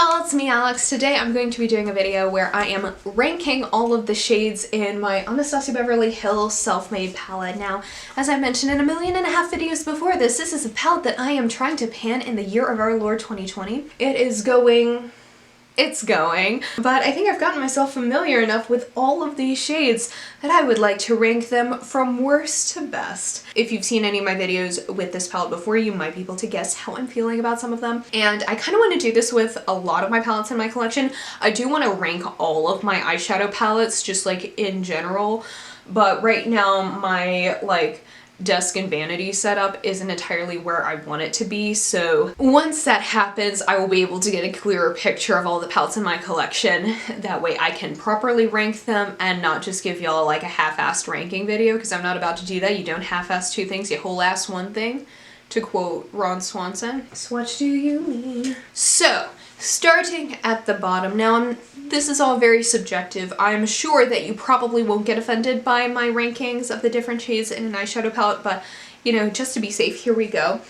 y'all, it's me Alex. Today I'm going to be doing a video where I am ranking all of the shades in my Anastasia Beverly Hills Self-Made Palette. Now, as I mentioned in 1.5 million videos before this is a palette that I am trying to pan in the year of our Lord 2020. It's going, but I think I've gotten myself familiar enough with all of these shades that I would like to rank them from worst to best. If you've seen any of my videos with this palette before, you might be able to guess how I'm feeling about some of them. And I kind of want to do this with a lot of my palettes in my collection. I do want to rank all of my eyeshadow palettes just like in general, but right now my desk and vanity setup isn't entirely where I want it to be, so once that happens I will be able to get a clearer picture of all the palettes in my collection. That way I can properly rank them and not just give y'all like a half-assed ranking video, because I'm not about to do that. You don't half-ass two things, you whole-ass one thing, to quote Ron Swanson. So what do you mean? So, starting at the bottom. Now, this is all very subjective. I'm sure that you probably won't get offended by my rankings of the different shades in an eyeshadow palette, but, you know, just to be safe, here we go.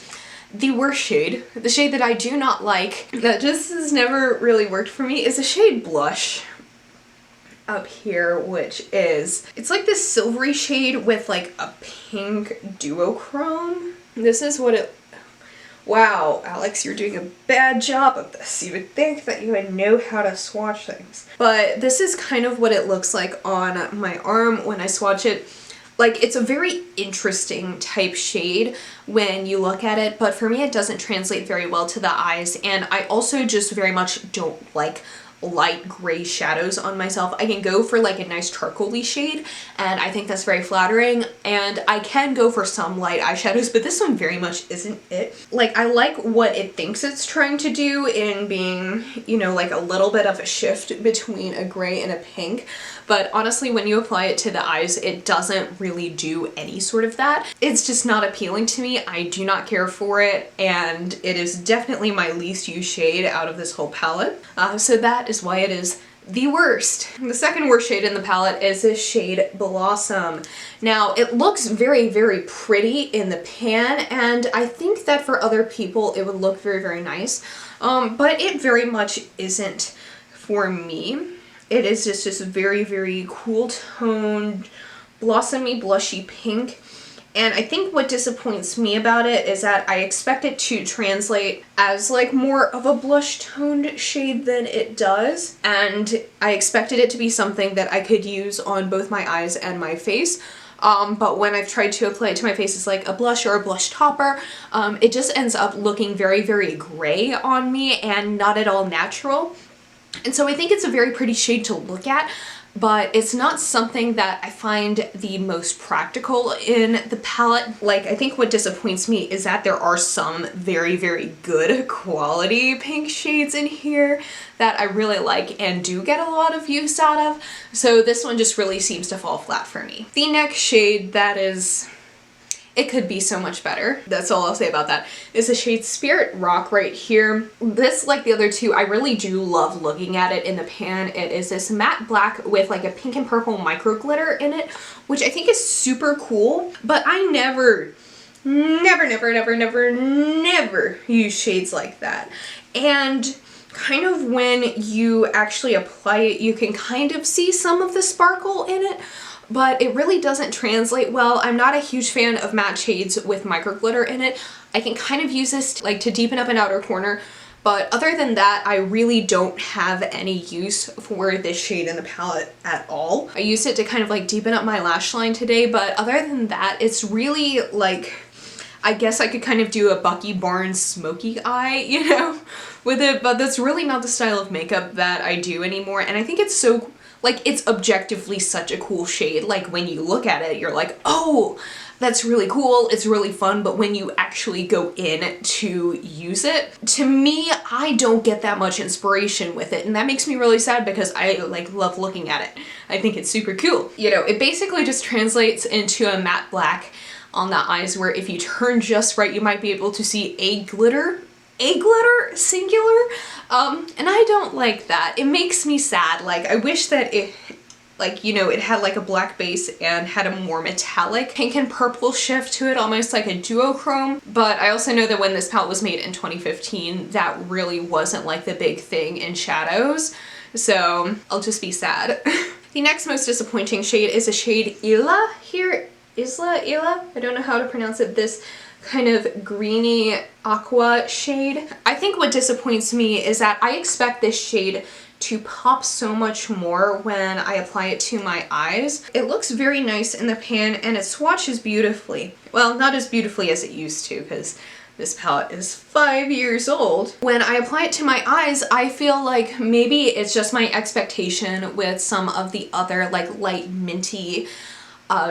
The worst shade, the shade that I do not like, that just has never really worked for me, is a shade Blush up here, which is, it's like this silvery shade with like a pink duochrome. This is what it, wow, Alex, you're doing a bad job of this. You would think that you would know how to swatch things. But this is kind of what it looks like on my arm when I swatch it. Like, it's a very interesting type shade when you look at it, but for me it doesn't translate very well to the eyes, and I also just very much don't like light gray shadows on myself. I can go for like a nice charcoal-y shade, and I think that's very flattering, and I can go for some light eyeshadows, but this one very much isn't it. Like, I like what it thinks it's trying to do in being, you know, like a little bit of a shift between a gray and a pink, but honestly when you apply it to the eyes it doesn't really do any sort of that. It's just not appealing to me. I do not care for it, and it is definitely my least used shade out of this whole palette. So that is why it is the worst. The second worst shade in the palette is this shade Blossom. Now, it looks very, very pretty in the pan, and I think that for other people it would look very, very nice, but it very much isn't for me. It is just this very, very cool toned, blossomy, blushy pink. And I think what disappoints me about it is that I expect it to translate as like more of a blush toned shade than it does. And I expected it to be something that I could use on both my eyes and my face. But when I've tried to apply it to my face as like a blush or a blush topper, it just ends up looking very, very gray on me and not at all natural. And so I think it's a very pretty shade to look at, but it's not something that I find the most practical in the palette. Like, I think what disappoints me is that there are some very, very good quality pink shades in here that I really like and do get a lot of use out of. So this one just really seems to fall flat for me. The next shade that is, it could be so much better, that's all I'll say about that, is the shade Spirit Rock right here. This, like the other two, I really do love looking at it in the pan. It is this matte black with like a pink and purple micro glitter in it, which I think is super cool, but I never use shades like that. And kind of when you actually apply it, you can kind of see some of the sparkle in it, but it really doesn't translate well. I'm not a huge fan of matte shades with micro glitter in it. I can kind of use this to deepen up an outer corner, but other than that, I really don't have any use for this shade in the palette at all. I used it to kind of like deepen up my lash line today, but other than that, it's really like, I guess I could kind of do a Bucky Barnes smoky eye, you know, with it, but that's really not the style of makeup that I do anymore, and I think it's so, like, it's objectively such a cool shade. Like, when you look at it, you're like, oh, that's really cool, it's really fun, but when you actually go in to use it, to me, I don't get that much inspiration with it, and that makes me really sad because I, like, love looking at it. I think it's super cool. You know, it basically just translates into a matte black on the eyes where if you turn just right, you might be able to see a glitter singular, and I don't like that. It makes me sad. Like, I wish that like, you know, it had like a black base and had a more metallic pink and purple shift to it, almost like a duochrome. But I also know that when this palette was made in 2015, that really wasn't like the big thing in shadows. So I'll just be sad. The next most disappointing shade is a shade Ila here. Ila? I don't know how to pronounce it. This kind of greeny aqua shade. I think what disappoints me is that I expect this shade to pop so much more when I apply it to my eyes. It looks very nice in the pan and it swatches beautifully. Well, not as beautifully as it used to, because this palette is 5 years old. When I apply it to my eyes, I feel like maybe it's just my expectation with some of the other like light minty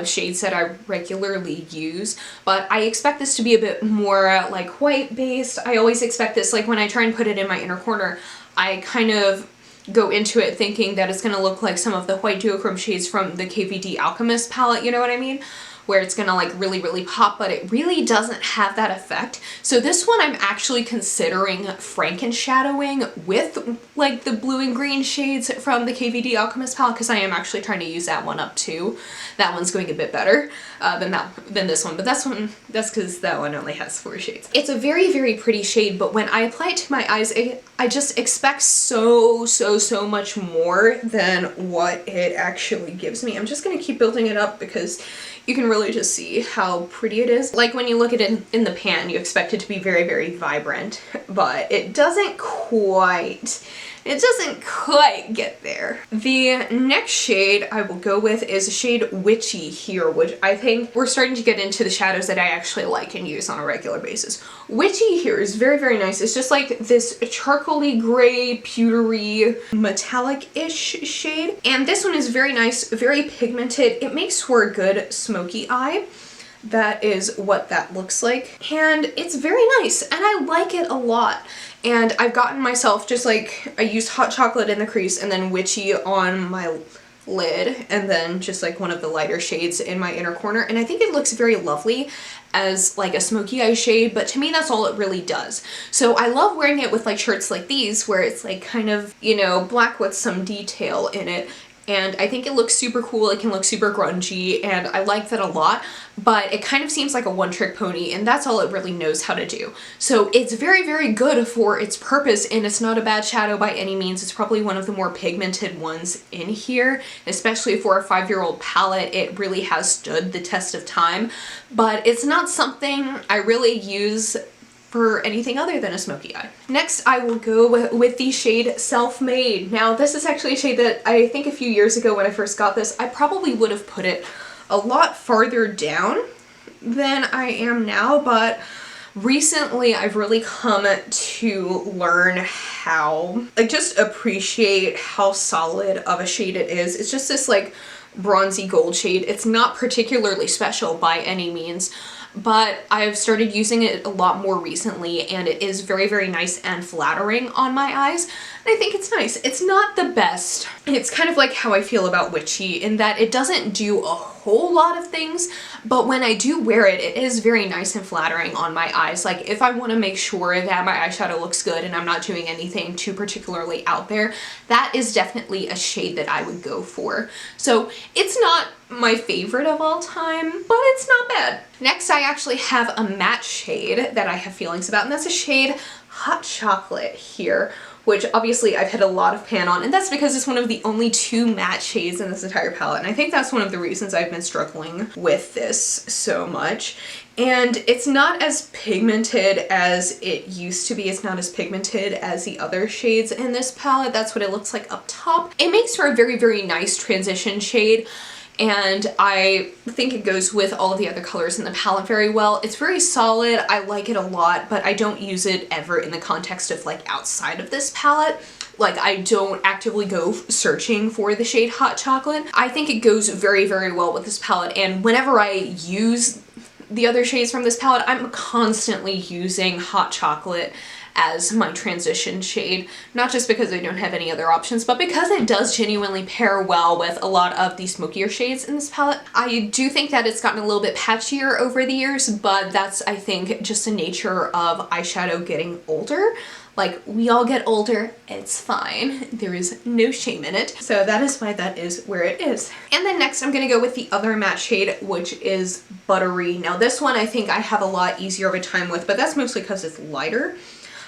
shades that I regularly use, but I expect this to be a bit more like white based. I always expect this, like when I try and put it in my inner corner, I kind of go into it thinking that it's gonna look like some of the white duochrome shades from the KVD Alchemist palette, you know what I mean? Where it's gonna like really pop, but it really doesn't have that effect. So this one I'm actually considering franken-shadowing with like the blue and green shades from the KVD Alchemist palette, because I am actually trying to use that one up too. That one's going a bit better than this one, but that's because that one only has 4 shades. It's a very pretty shade, but when I apply it to my eyes, I just expect so much more than what it actually gives me. I'm just gonna keep building it up because you can really just see how pretty it is. Like when you look at it in the pan, you expect it to be very vibrant, but it doesn't quite get there. The next shade I will go with is a shade Witchy here, which I think we're starting to get into the shadows that I actually like and use on a regular basis. Witchy here is very nice. It's just like this charcoaly gray, pewtery, metallic-ish shade. And this one is very nice, very pigmented. It makes for a good smoky eye. That is what that looks like. And it's very nice, and I like it a lot. And I've gotten myself just like, I used hot chocolate in the crease and then Witchy on my lid, and then just like one of the lighter shades in my inner corner, and I think it looks very lovely as like a smoky eye shade, but to me that's all it really does. So I love wearing it with like shirts like these where it's like kind of, you know, black with some detail in it. And I think it looks super cool, it can look super grungy, and I like that a lot, but it kind of seems like a one-trick pony, and that's all it really knows how to do. So it's very good for its purpose, and it's not a bad shadow by any means. It's probably one of the more pigmented ones in here, especially for a 5-year-old palette. It really has stood the test of time, but it's not something I really use for anything other than a smoky eye. Next, I will go with the shade Self-Made. Now, this is actually a shade that I think a few years ago when I first got this, I probably would have put it a lot farther down than I am now, but recently I've really come to learn how, like, just appreciate how solid of a shade it is. It's just this like bronzy gold shade. It's not particularly special by any means, but I've started using it a lot more recently, and it is very nice and flattering on my eyes, and I think it's nice. It's not the best. It's kind of like how I feel about Witchy in that it doesn't do a whole lot of things, but when I do wear it, it is very nice and flattering on my eyes. Like if I want to make sure that my eyeshadow looks good and I'm not doing anything too particularly out there, that is definitely a shade that I would go for. So it's not my favorite of all time, but it's not bad. Next, I actually have a matte shade that I have feelings about, and that's a shade Hot Chocolate here, which obviously I've had a lot of pan on, and that's because it's one of the only 2 matte shades in this entire palette, and I think that's one of the reasons I've been struggling with this so much. And it's not as pigmented as it used to be. It's not as pigmented as the other shades in this palette. That's what it looks like up top. It makes for a very nice transition shade, and I think it goes with all of the other colors in the palette very well. It's very solid, I like it a lot, but I don't use it ever in the context of like outside of this palette. Like I don't actively go searching for the shade Hot Chocolate. I think it goes very well with this palette, and whenever I use the other shades from this palette, I'm constantly using Hot Chocolate as my transition shade, not just because I don't have any other options, but because it does genuinely pair well with a lot of the smokier shades in this palette. I do think that it's gotten a little bit patchier over the years, but that's, I think, just the nature of eyeshadow getting older. Like, we all get older, it's fine. There is no shame in it. So that is why that is where it is. And then next I'm gonna go with the other matte shade, which is Buttery. Now this one I think I have a lot easier of a time with, but that's mostly because it's lighter.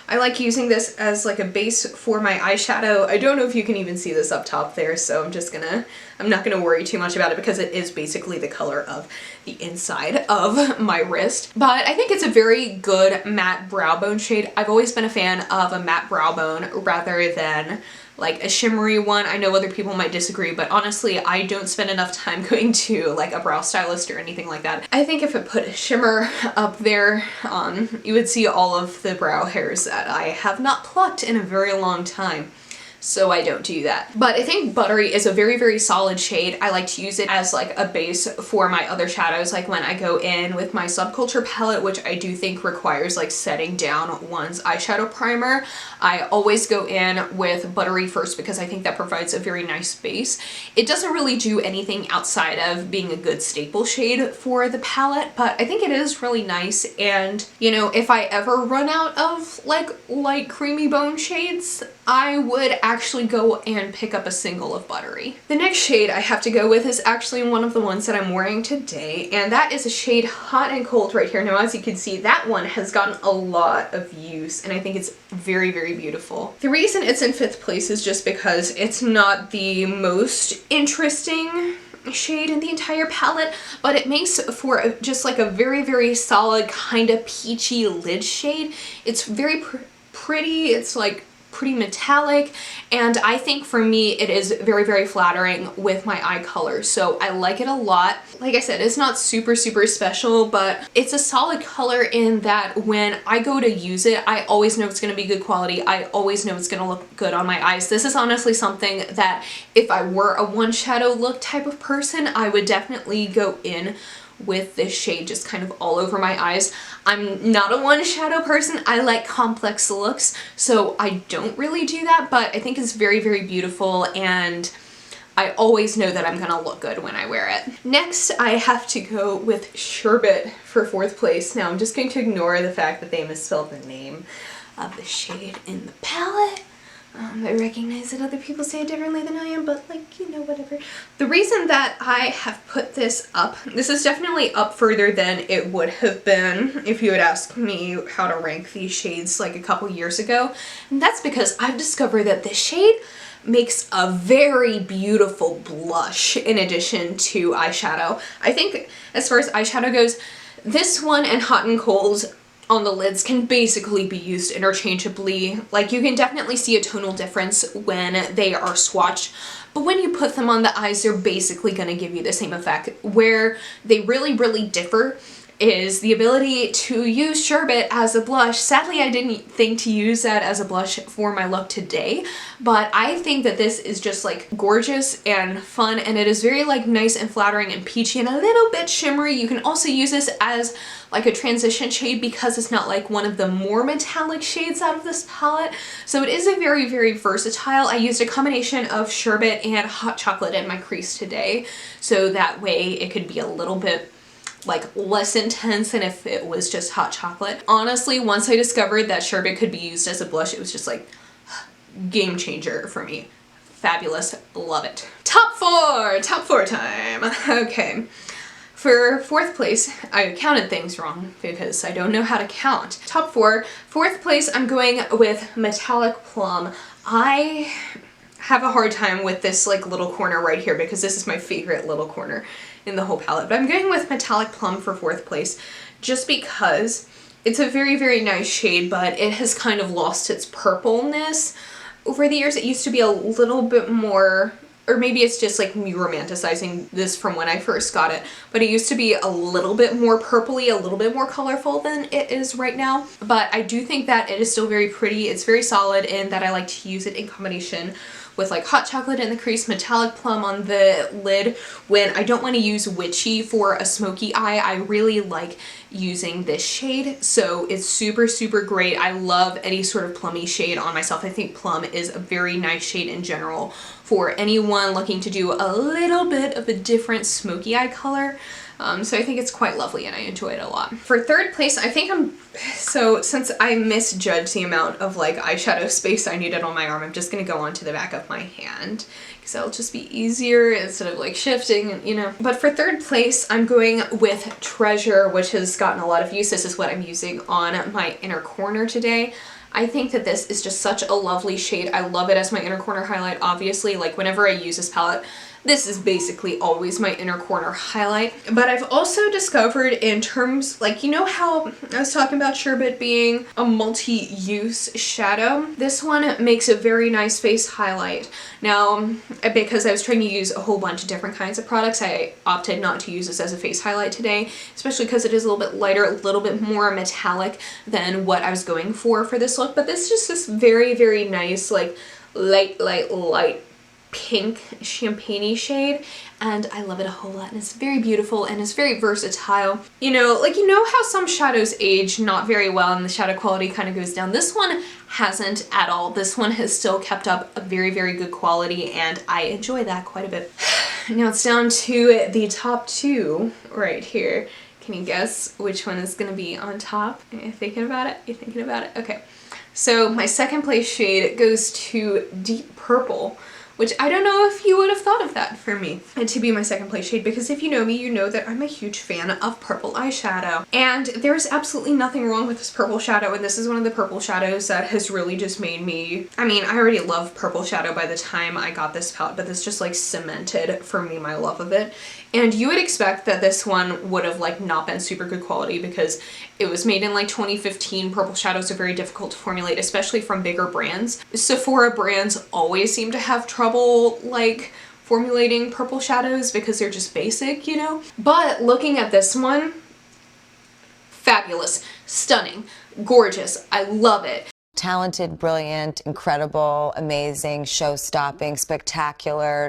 I like using this as like a base for my eyeshadow. I don't know if you can even see this up top there, so I'm not gonna worry too much about it because it is basically the color of the inside of my wrist. But I think it's a very good matte brow bone shade. I've always been a fan of a matte brow bone rather than like a shimmery one. I know other people might disagree, but honestly, I don't spend enough time going to like a brow stylist or anything like that. I think if I put a shimmer up there, you would see all of the brow hairs that I have not plucked in a very long time. So I don't do that. But I think Buttery is a very, very solid shade. I like to use it as like a base for my other shadows, like when I go in with my Subculture palette, which I do think requires like setting down one's eyeshadow primer. I always go in with Buttery first because I think that provides a very nice base. It doesn't really do anything outside of being a good staple shade for the palette, but I think it is really nice. And you know, if I ever run out of like light creamy bone shades, I would actually go and pick up a single of Buttery. The next shade I have to go with is actually one of the ones that I'm wearing today, and that is a shade Hot and Cold right here. Now, as you can see, that one has gotten a lot of use, and I think it's very, very beautiful. The reason it's in 5th place is just because it's not the most interesting shade in the entire palette, but it makes for just like a very, very solid kind of peachy lid shade. It's very pretty. It's like pretty metallic, and I think for me it is very, very flattering with my eye color, so I like it a lot. Like I said, it's not super, super special, but it's a solid color in that when I go to use it, I always know it's going to be good quality. I always know it's going to look good on my eyes. This is honestly something that if I were a one shadow look type of person, I would definitely go in with this shade just kind of all over my eyes. I'm not a one shadow person. I like complex looks, so I don't really do that, but I think it's very, very beautiful, and I always know that I'm gonna look good when I wear it. Next, I have to go with Sherbet for 4th place. Now, I'm just going to ignore the fact that they misspelled the name of the shade in the palette. I recognize that other people say it differently than I am, but like, you know, whatever. The reason that I have put this up, this is definitely up further than it would have been if you had asked me how to rank these shades like a couple years ago. And that's because I've discovered that this shade makes a very beautiful blush in addition to eyeshadow. I think as far as eyeshadow goes, this one and Hot and Cold on the lids can basically be used interchangeably. Like, you can definitely see a tonal difference when they are swatched, but when you put them on the eyes, they're basically going to give you the same effect. Where they really, really differ is the ability to use Sherbet as a blush. Sadly, I didn't think to use that as a blush for my look today, but I think that this is just like gorgeous and fun, and it is very like nice and flattering and peachy and a little bit shimmery. You can also use this as like a transition shade because it's not like one of the more metallic shades out of this palette. So it is a very, very versatile. I used a combination of Sherbet and Hot Chocolate in my crease today, so that way it could be a little bit like less intense than if it was just Hot Chocolate. Honestly, once I discovered that Sherbet could be used as a blush, it was just like game changer for me. Fabulous, love it. Top four time. Okay. For 4th place, I counted things wrong because I don't know how to count. Top 4, 4th place, I'm going with Metallic Plum. I have a hard time with this like little corner right here because this is my favorite little corner in the whole palette, but I'm going with Metallic Plum for 4th place just because it's a very, very nice shade, but it has kind of lost its purpleness over the years. It used to be a little bit more, or maybe it's just like me romanticizing this from when I first got it, but it used to be a little bit more purpley, a little bit more colorful than it is right now. But I do think that it is still very pretty. It's very solid in that I like to use it in combination with like Hot Chocolate in the crease, Metallic Plum on the lid. When I don't want to use Witchy for a smoky eye, I really like using this shade, so it's super, super great. I love any sort of plummy shade on myself. I think plum is a very nice shade in general for anyone looking to do a little bit of a different smoky eye color. So I think it's quite lovely and I enjoy it a lot. For third place, I think since I misjudged the amount of like eyeshadow space I needed on my arm, I'm just gonna go onto the back of my hand because that'll just be easier instead of like shifting, you know. But for third place, I'm going with Treasure, which has gotten a lot of use. This is what I'm using on my inner corner today. I think that this is just such a lovely shade. I love it as my inner corner highlight, obviously. Like whenever I use this palette, this is basically always my inner corner highlight. But I've also discovered in terms, like, you know how I was talking about Sherbet being a multi-use shadow? This one makes a very nice face highlight. Now, because I was trying to use a whole bunch of different kinds of products, I opted not to use this as a face highlight today, especially because it is a little bit lighter, a little bit more metallic than what I was going for this look. But this is just this very, very nice, like, light pink champagne-y shade, and I love it a whole lot, and it's very beautiful and it's very versatile. You know, like, you know how some shadows age not very well and the shadow quality kind of goes down? This one hasn't at all. This one has still kept up a very, very good quality, and I enjoy that quite a bit. Now it's down to the top two right here. Can you guess which one is going to be on top? Are you thinking about it? You're thinking about it? Okay. So my second place shade goes to Deep Purple, which I don't know if you would have thought of that for me and to be my second place shade, because if you know me, you know that I'm a huge fan of purple eyeshadow. And there's absolutely nothing wrong with this purple shadow, and this is one of the purple shadows that has really just made me, I mean, I already love purple shadow by the time I got this palette, but this just like cemented for me my love of it. And you would expect that this one would have like not been super good quality because it was made in like 2015. Purple shadows are very difficult to formulate, especially from bigger brands. Sephora brands always seem to have trouble like formulating purple shadows because they're just basic, you know? But looking at this one, fabulous, stunning, gorgeous, I love it. Talented, brilliant, incredible, amazing, show-stopping, spectacular.